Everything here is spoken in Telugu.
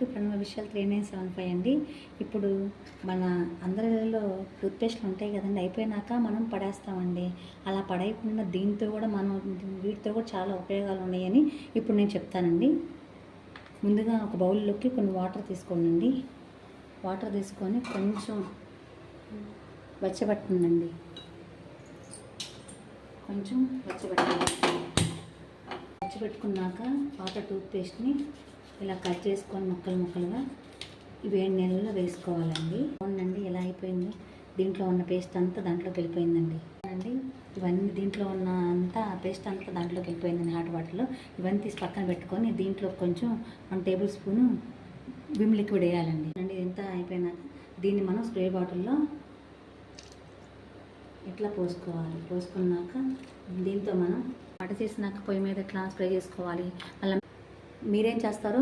టు ప్రణవ విశాల్ 3975 అండి. ఇప్పుడు మన అందరిలో టూత్పేస్ట్లు ఉంటాయి కదండి, అయిపోయినాక మనం పడేస్తామండి. అలా పడేయకుండా దీంతో కూడా మనం వీటితో కూడా చాలా ఉపయోగాలు ఉన్నాయని ఇప్పుడు నేను చెప్తానండి. ముందుగా ఒక బౌల్లోకి కొన్ని వాటర్ తీసుకోండి. వాటర్ తీసుకొని కొంచెం వెచ్చబెట్టుందండి. కొంచెం వెచ్చబెట్టుకున్నాక పాత టూత్పేస్ట్ని ఇలా కట్ చేసుకొని ముక్కలుగా వేడి నీళ్ళలో వేసుకోవాలండి. అవునండి, ఎలా అయిపోయింది, దీంట్లో ఉన్న పేస్ట్ అంతా దాంట్లోకి వెళ్ళిపోయిందండి అండి. ఇవన్నీ దీంట్లో ఉన్న అంతా పేస్ట్ అంతా దాంట్లోకి వెళ్ళిపోయిందండి. హాట్ వాటర్లో ఇవన్నీ తీసి పక్కన పెట్టుకొని దీంట్లో కొంచెం 1 టేబుల్ స్పూను విమ్ లిక్విడ్ వేయాలండి అండి. ఇంత అయిపోయినాక దీన్ని మనం స్ప్రే బాటిల్లో ఇట్లా పోసుకున్నాక దీంతో మనం వంట చేసినాక పొయ్యి మీద ఇట్లా స్ప్రే చేసుకోవాలి. అలా మీరేం చేస్తారో